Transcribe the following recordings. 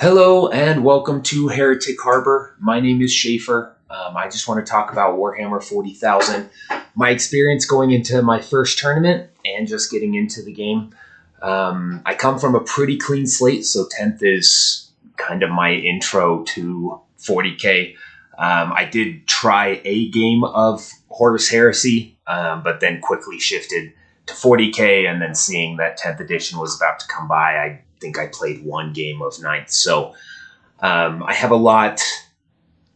Hello and welcome to Heretic Harbor. My name is Schaefer. I just want to talk about Warhammer 40,000, my experience going into my first tournament and just getting into the game. I come from a pretty clean slate, so 10th is kind of my intro to 40K. I did try a game of Horus Heresy, but then quickly shifted to 40K, and then seeing that 10th edition was about to come by, I think I played one game of 9th. So I have a lot,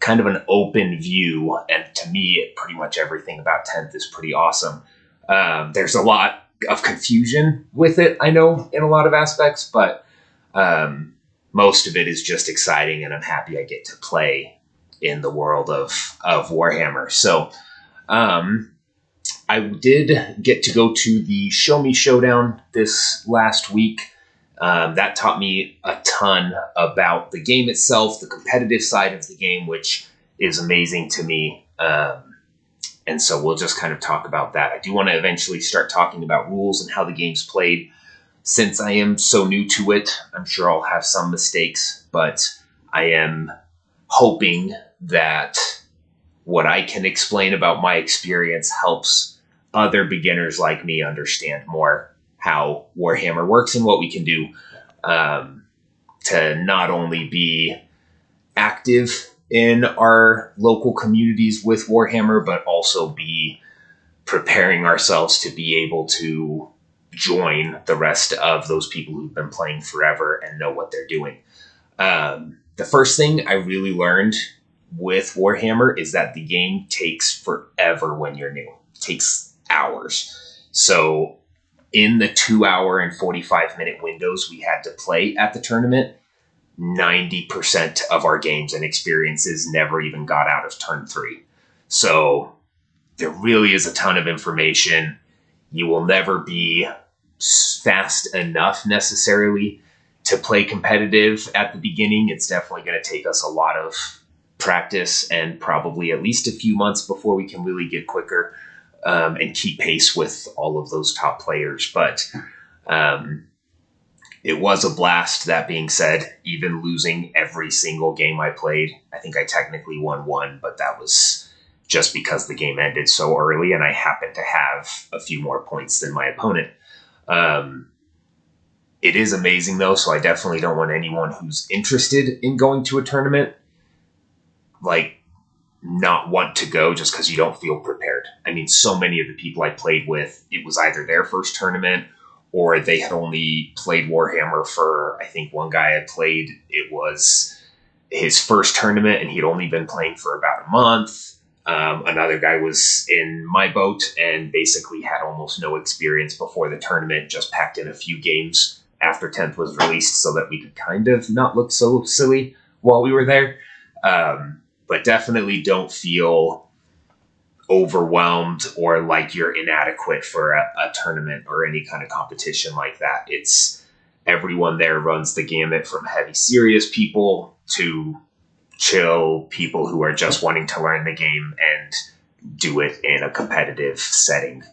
kind of an open view, and to me, pretty much everything about 10th is pretty awesome. There's a lot of confusion with it, I know, in a lot of aspects, but most of it is just exciting, and I'm happy I get to play in the world of Warhammer. So I did get to go to the Show Me Showdown this last week. That taught me a ton about the game itself, the competitive side of the game, which is amazing to me. And so we'll just kind of talk about that. I do want to eventually start talking about rules and how the game's played. Since I am so new to it, I'm sure I'll have some mistakes, but I am hoping that what I can explain about my experience helps other beginners like me understand more how Warhammer works and what we can do to not only be active in our local communities with Warhammer, but also be preparing ourselves to be able to join the rest of those people who've been playing forever and know what they're doing. The first thing I really learned with Warhammer is that the game takes forever when you're new. It takes hours. So in the 2 hour and 45-minute windows we had to play at the tournament, 90% of our games and experiences never even got out of turn 3. So there really is a ton of information. You will never be fast enough necessarily to play competitive at the beginning. It's definitely going to take us a lot of practice and probably at least a few months before we can really get quicker and keep pace with all of those top players. But it was a blast. That being said, even losing every single game I played, I think I technically won one, but that was just because the game ended so early and I happened to have a few more points than my opponent. It is amazing though, so I definitely don't want anyone who's interested in going to a tournament not want to go just because you don't feel prepared. I mean, so many of the people I played with, it was either their first tournament or they had only played Warhammer for, I think one guy I played, it was his first tournament and he'd only been playing for about a month. Another guy was in my boat and basically had almost no experience before the tournament, just packed in a few games after 10th was released so that we could kind of not look so silly while we were there. But definitely don't feel overwhelmed or like you're inadequate for a tournament or any kind of competition like that. It's everyone there runs the gamut from heavy, serious people to chill people who are just wanting to learn the game and do it in a competitive setting.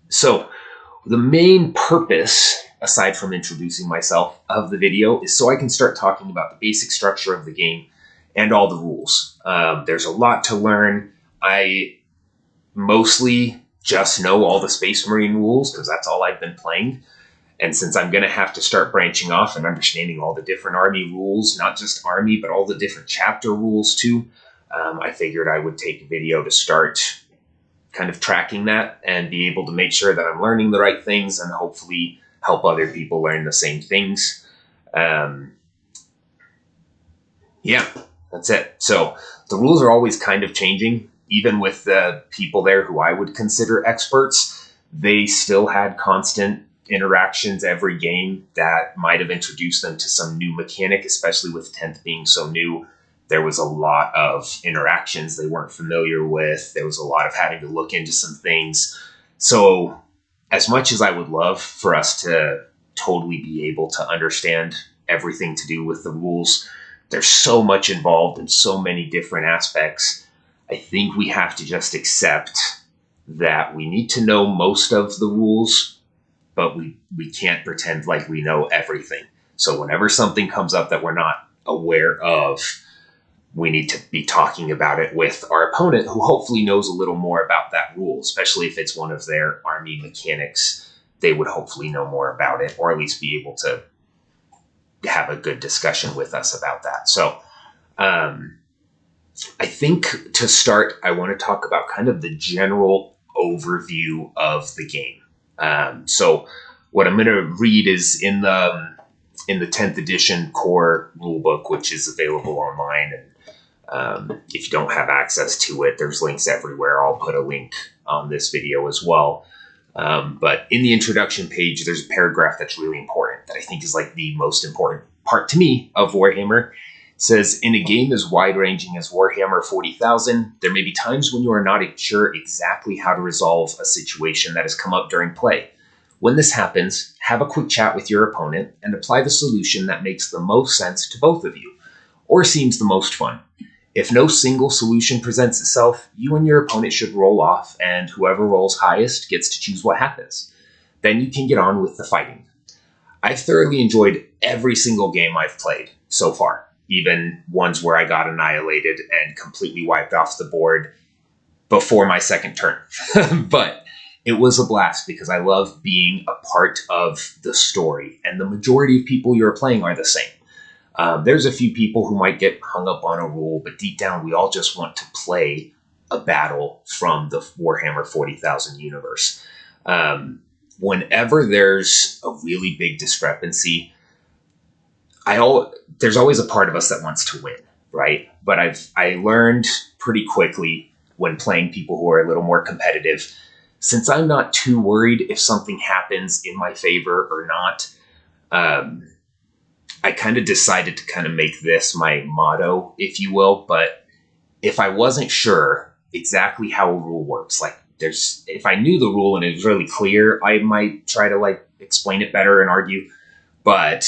So the main purpose, aside from introducing myself, of the video is so I can start talking about the basic structure of the game and all the rules. There's a lot to learn. I mostly just know all the Space Marine rules because that's all I've been playing. And since I'm going to have to start branching off and understanding all the different army rules, not just army, but all the different chapter rules too, I figured I would take a video to start kind of tracking that and be able to make sure that I'm learning the right things and hopefully help other people learn the same things. Yeah, that's it. So the rules are always kind of changing. Even with the people there who I would consider experts, they still had constant interactions every game that might have introduced them to some new mechanic, especially with 10th being so new. There was a lot of interactions they weren't familiar with. There was a lot of having to look into some things. So as much as I would love for us to totally be able to understand everything to do with the rules, there's so much involved in so many different aspects. I think we have to just accept that we need to know most of the rules, but we can't pretend like we know everything. So whenever something comes up that we're not aware of, we need to be talking about it with our opponent, who hopefully knows a little more about that rule, especially if it's one of their army mechanics. They would hopefully know more about it, or at least be able to have a good discussion with us about that. So I think to start, I want to talk about kind of the general overview of the game. So what I'm going to read is in the 10th edition core rulebook, which is available online. And if you don't have access to it, there's links everywhere. I'll put a link on this video as well. But in the introduction page, there's a paragraph that's really important that I think is like the most important part to me of Warhammer. It says, in a game as wide-ranging as Warhammer 40,000, there may be times when you are not sure exactly how to resolve a situation that has come up during play. When this happens, have a quick chat with your opponent and apply the solution that makes the most sense to both of you, or seems the most fun. If no single solution presents itself, you and your opponent should roll off, and whoever rolls highest gets to choose what happens. Then you can get on with the fighting. I've thoroughly enjoyed every single game I've played so far, even ones where I got annihilated and completely wiped off the board before my second turn. But it was a blast because I love being a part of the story, and the majority of people you're playing are the same. There's a few people who might get hung up on a rule, but deep down we all just want to play a battle from the Warhammer 40,000 universe. Whenever there's a really big discrepancy, there's always a part of us that wants to win, right? But I learned pretty quickly when playing people who are a little more competitive, since I'm not too worried if something happens in my favor or not, I kind of decided to kind of make this my motto, if you will. But if I wasn't sure exactly how a rule works, like if I knew the rule and it was really clear, I might try to like explain it better and argue. But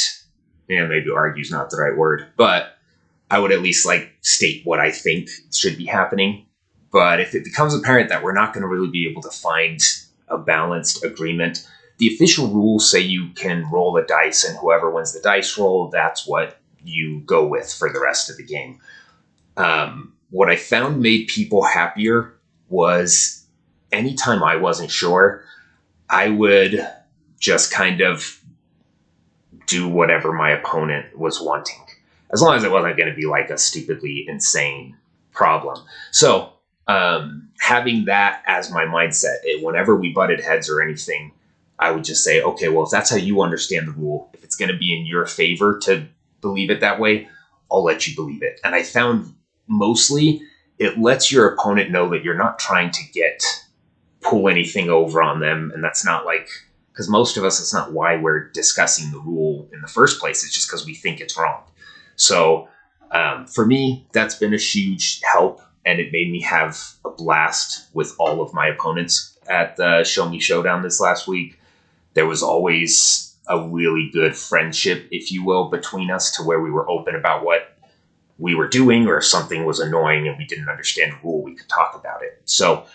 maybe argue is not the right word, but I would at least like state what I think should be happening. But if it becomes apparent that we're not going to really be able to find a balanced agreement, the official rules say you can roll the dice, and whoever wins the dice roll, that's what you go with for the rest of the game. What I found made people happier was anytime I wasn't sure, I would just kind of do whatever my opponent was wanting, as long as it wasn't going to be like a stupidly insane problem. So having that as my mindset, whenever we butted heads or anything, I would just say, okay, well, if that's how you understand the rule, if it's going to be in your favor to believe it that way, I'll let you believe it. And I found mostly it lets your opponent know that you're not trying to pull anything over on them. And that's not like, because most of us, it's not why we're discussing the rule in the first place. It's just because we think it's wrong. So for me, that's been a huge help. And it made me have a blast with all of my opponents at the Show Me Showdown this last week. There was always a really good friendship, if you will, between us, to where we were open about what we were doing, or if something was annoying and we didn't understand the rule, we could talk about it. So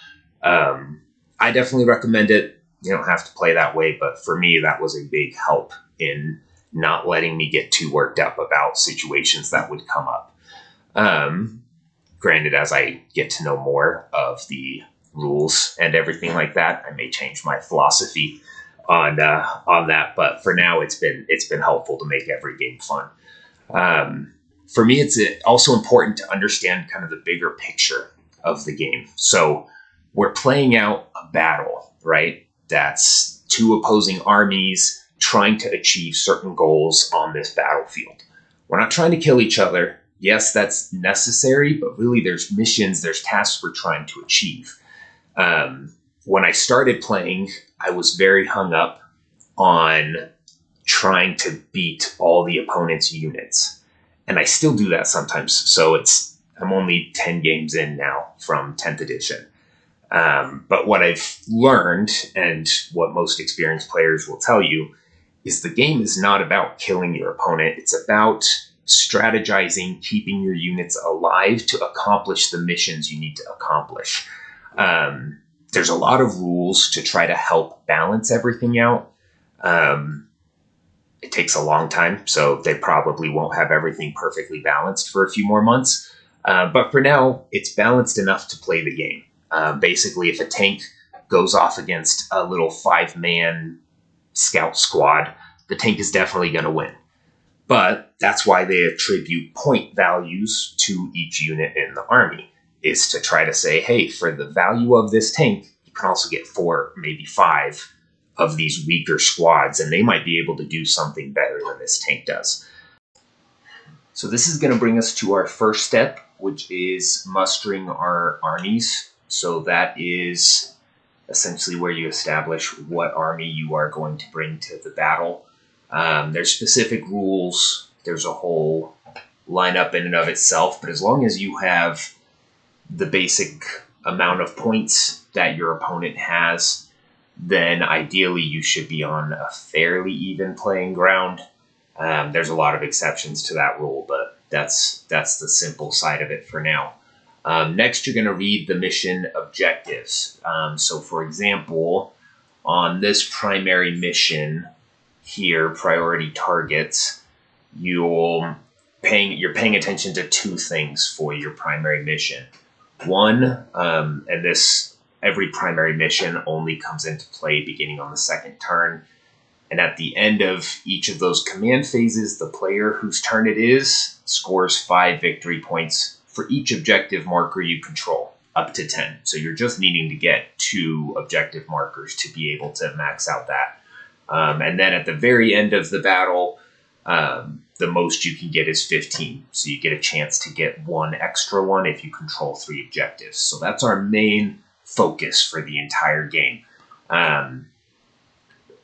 I definitely recommend it. You don't have to play that way, but for me, that was a big help in not letting me get too worked up about situations that would come up. Granted, as I get to know more of the rules and everything like that, I may change my philosophy on that. But for now, it's been helpful to make every game fun. For me, it's also important to understand kind of the bigger picture of the game. So we're playing out a battle, right? That's two opposing armies trying to achieve certain goals on this battlefield. We're not trying to kill each other. Yes, that's necessary, but really there's missions, there's tasks we're trying to achieve. When I started playing, I was very hung up on trying to beat all the opponent's units. And I still do that sometimes. So I'm only 10 games in now from 10th edition. But what I've learned, and what most experienced players will tell you, is the game is not about killing your opponent. It's about strategizing, keeping your units alive to accomplish the missions you need to accomplish. There's a lot of rules to try to help balance everything out. It takes a long time, so they probably won't have everything perfectly balanced for a few more months. But for now, it's balanced enough to play the game. Basically, if a tank goes off against a little 5-man scout squad, the tank is definitely going to win. But that's why they attribute point values to each unit in the army, is to try to say, hey, for the value of this tank, you can also get 4, maybe 5 of these weaker squads, and they might be able to do something better than this tank does. So this is going to bring us to our first step, which is mustering our armies. So that is essentially where you establish what army you are going to bring to the battle. There's specific rules. There's a whole lineup in and of itself, but as long as you have the basic amount of points that your opponent has, then ideally you should be on a fairly even playing ground. There's a lot of exceptions to that rule, but that's the simple side of it for now. Next, you're going to read the mission objectives. So for example, on this primary mission here, priority targets, you're paying attention to 2 things for your primary mission. One, and this every primary mission only comes into play beginning on the 2nd turn. And at the end of each of those command phases, the player whose turn it is scores 5 victory points for each objective marker you control, up to 10. So you're just needing to get 2 objective markers to be able to max out that. And then at the very end of the battle, the most you can get is 15. So you get a chance to get 1 extra one if you control 3 objectives. So that's our main focus for the entire game.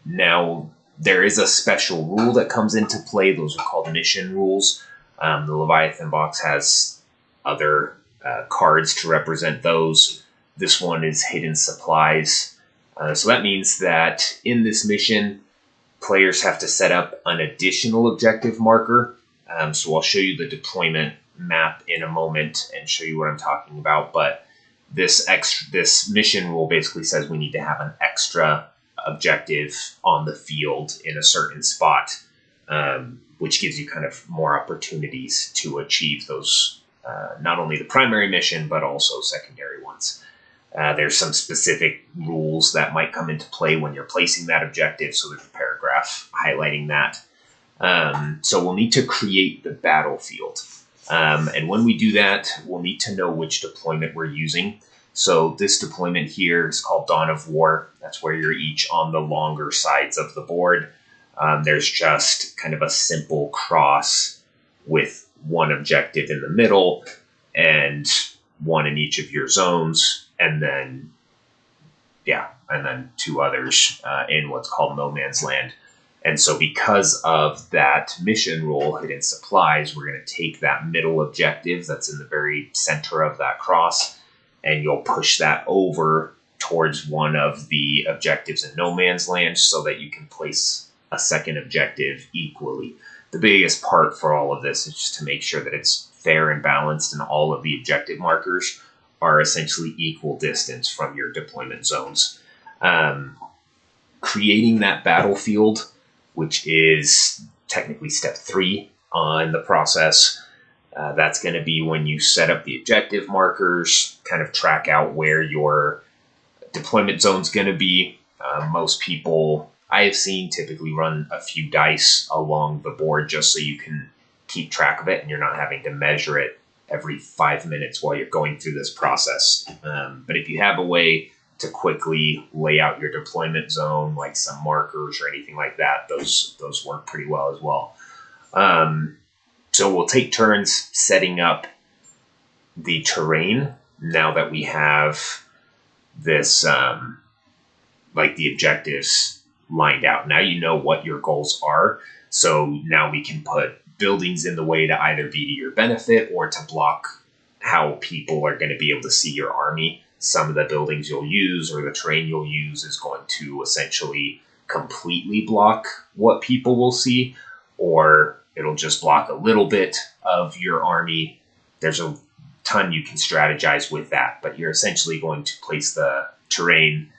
Now, there is a special rule that comes into play. Those are called mission rules. The Leviathan box has other cards to represent those. This one is hidden supplies. So that means that in this mission, players have to set up an additional objective marker. So I'll show you the deployment map in a moment and show you what I'm talking about. But this mission rule basically says we need to have an extra objective on the field in a certain spot, which gives you kind of more opportunities to achieve those, not only the primary mission, but also secondary ones. There's some specific rules that might come into play when you're placing that objective, so there's a paragraph highlighting that. So we'll need to create the battlefield. And when we do that, we'll need to know which deployment we're using. So this deployment here is called Dawn of War. That's where you're each on the longer sides of the board. There's just kind of a simple cross with 1 objective in the middle and 1 in each of your zones, and then 2 others in what's called No Man's Land. And so because of that mission rule, hidden supplies, we're going to take that middle objective that's in the very center of that cross, and you'll push that over towards one of the objectives in No Man's Land so that you can place a second objective equally. The biggest part for all of this is just to make sure that it's fair and balanced, and all of the objective markers are essentially equal distance from your deployment zones. Creating that battlefield, which is technically step 3 in the process, that's going to be when you set up the objective markers, kind of track out where your deployment zone's going to be. Most people I have seen typically run a few dice along the board just so you can keep track of it and you're not having to measure it every 5 minutes while you're going through this process. But if you have a way to quickly lay out your deployment zone, like some markers or anything like that, those work pretty well as well. So we'll take turns setting up the terrain now that we have this, like the objectives lined out. Now you know what your goals are. So now we can put buildings in the way to either be to your benefit or to block how people are going to be able to see your army. Some of the buildings you'll use or the terrain you'll use is going to essentially completely block what people will see, or it'll just block a little bit of your army. There's a ton you can strategize with that, but you're essentially going to place the terrain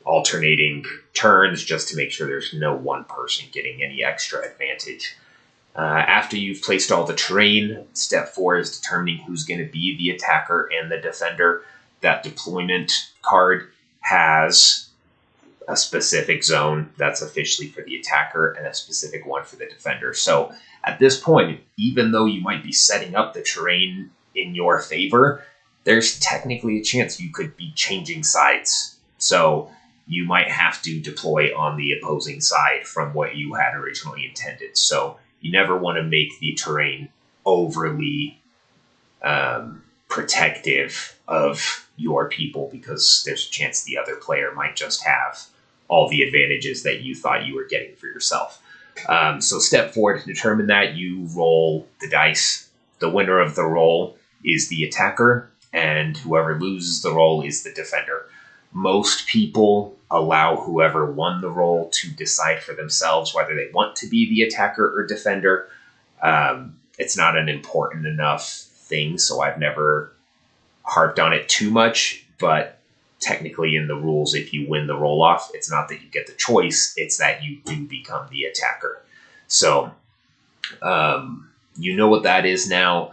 alternating turns just to make sure there's no one person getting any extra advantage. After you've placed all the terrain, step 4 is determining who's going to be the attacker and the defender. That deployment card has a specific zone that's officially for the attacker and a specific one for the defender. So at this point, even though you might be setting up the terrain in your favor, there's technically a chance you could be changing sides. So you might have to deploy on the opposing side from what you had originally intended. So you never want to make the terrain overly protective of your people, because there's a chance the other player might just have all the advantages that you thought you were getting for yourself. So step 4, to determine that, you roll the dice. The winner of the roll is the attacker, and whoever loses the roll is the defender. Most people allow whoever won the roll to decide for themselves whether they want to be the attacker or defender. It's not an important enough thing, so I've never harped on it too much, but technically in the rules, if you win the roll-off, it's not that you get the choice, it's that you do become the attacker. So you know what that is now.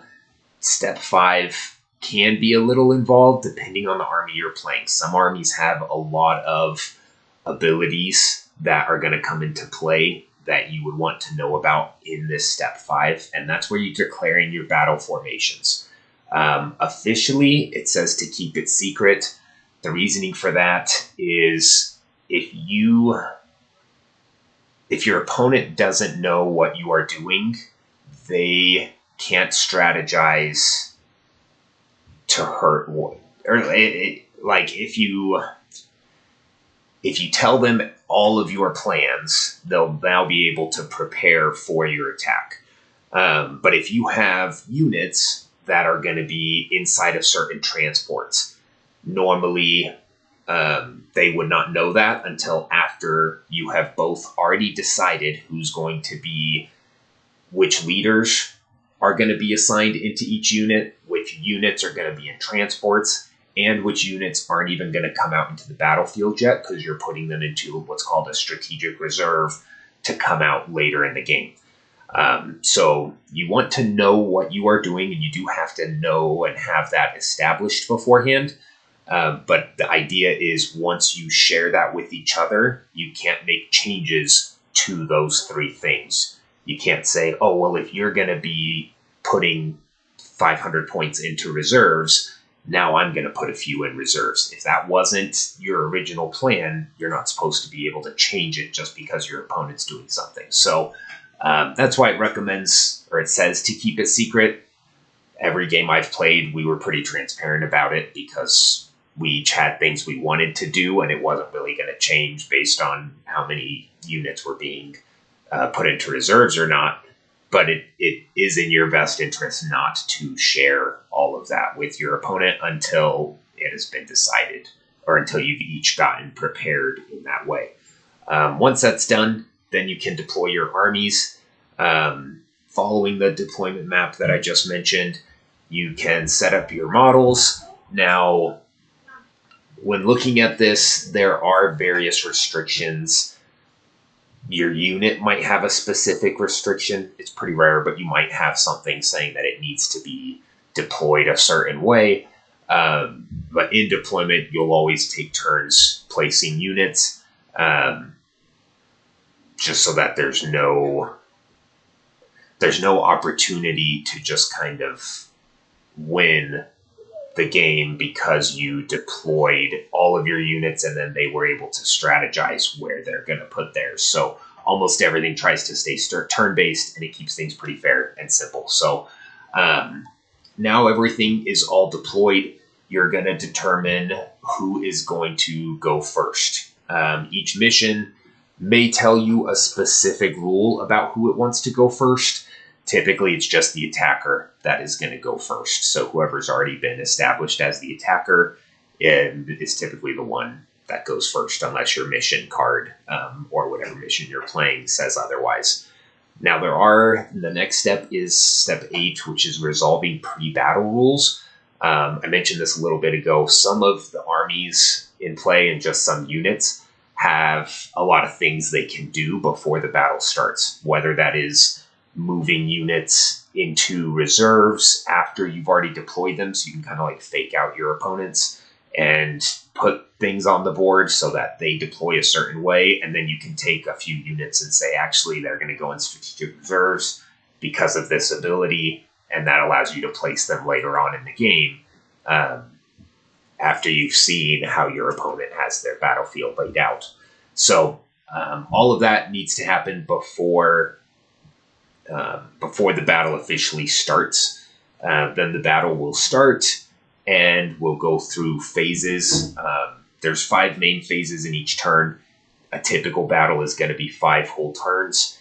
Step 5 can be a little involved depending on the army you're playing. Some armies have a lot of abilities that are going to come into play that you would want to know about in this step 5, and that's where you're declaring your battle formations. Officially, it says to keep it secret. The reasoning for that is if your opponent doesn't know what you are doing, they can't strategize to hurt, or like if you tell them all of your plans, they'll now be able to prepare for your attack. But if you have units that are going to be inside of certain transports, normally they would not know that until after you have both already decided who's going to be, which leaders are going to be assigned into each unit, which units are going to be in transports, and which units aren't even going to come out into the battlefield yet because you're putting them into what's called a strategic reserve to come out later in the game. So you want to know what you are doing, and you do have to know and have that established beforehand. But the idea is once you share that with each other, you can't make changes to those 3 things. You can't say, oh, well, if you're going to be putting 500 points into reserves, now I'm going to put a few in reserves. If that wasn't your original plan, you're not supposed to be able to change it just because your opponent's doing something. So that's why it recommends, or it says, to keep it secret. Every game I've played, we were pretty transparent about it because we each had things we wanted to do, and it wasn't really going to change based on how many units were being put into reserves or not. But it is in your best interest not to share all of that with your opponent until it has been decided, or until you've each gotten prepared in that way. Once that's done, then you can deploy your armies. Following the deployment map that I just mentioned, you can set up your models. Now, when looking at this, there are various restrictions. Your unit might have a specific restriction. It's pretty rare, but you might have something saying that it needs to be deployed a certain way. But in deployment, you'll always take turns placing units, just so that there's no opportunity to just kind of win the game because you deployed all of your units and then they were able to strategize where they're going to put theirs. So almost everything tries to stay turn-based, and it keeps things pretty fair and simple. So now everything is all deployed. You're going to determine who is going to go first. Each mission may tell you a specific rule about who it wants to go first. Typically, it's just the attacker that is going to go first. So whoever's already been established as the attacker is typically the one that goes first, unless your mission card or whatever mission you're playing says otherwise. Now, the next step is step 8, which is resolving pre-battle rules. I mentioned this a little bit ago. Some of the armies in play and just some units have a lot of things they can do before the battle starts, whether that is moving units into reserves after you've already deployed them, so you can kind of like fake out your opponents and put things on the board so that they deploy a certain way, and then you can take a few units and say, actually, they're going to go in strategic reserves because of this ability, and that allows you to place them later on in the game after you've seen how your opponent has their battlefield laid out. So all of that needs to happen before the battle officially starts. Then the battle will start, and we'll go through phases. There's 5 main phases in each turn. A typical battle is going to be 5 whole turns.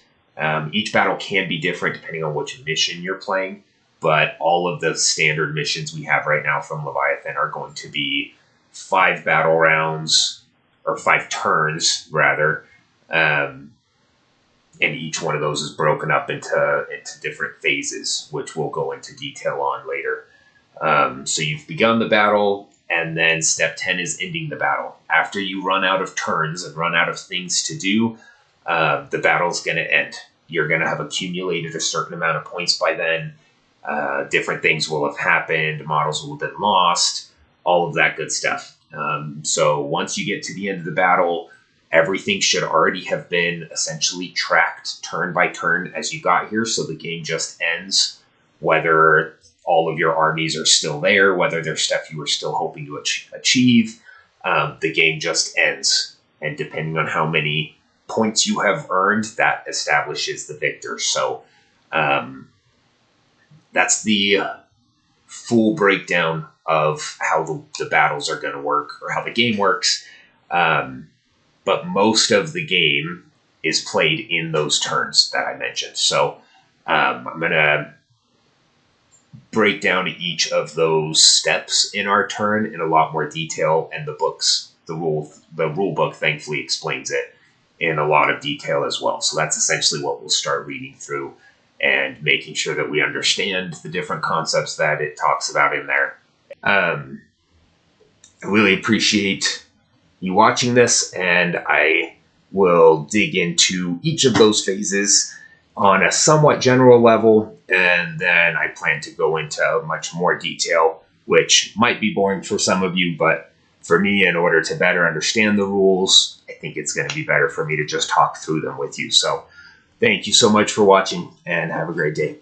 Each battle can be different depending on which mission you're playing, but all of the standard missions we have right now from Leviathan are going to be 5 battle rounds, or 5 turns, rather. And each one of those is broken up into different phases, which we'll go into detail on later. So you've begun the battle, and then step 10 is ending the battle. After you run out of turns and run out of things to do, the battle's going to end. You're going to have accumulated a certain amount of points by then. Different things will have happened. Models will have been lost. All of that good stuff. So once you get to the end of the battle, everything should already have been essentially tracked turn by turn as you got here. So the game just ends, whether all of your armies are still there, whether there's stuff you were still hoping to achieve. The game just ends. And depending on how many points you have earned, that establishes the victor. So that's the full breakdown of how the battles are going to work, or how the game works. But most of the game is played in those turns that I mentioned. So I'm going to break down each of those steps in our turn in a lot more detail, and the rule book thankfully explains it in a lot of detail as well. So that's essentially what we'll start reading through and making sure that we understand the different concepts that it talks about in there. I really appreciate you watching this, and I will dig into each of those phases on a somewhat general level, and then I plan to go into much more detail, which might be boring for some of you, but for me, in order to better understand the rules, I think it's going to be better for me to just talk through them with you. So thank you so much for watching, and have a great day.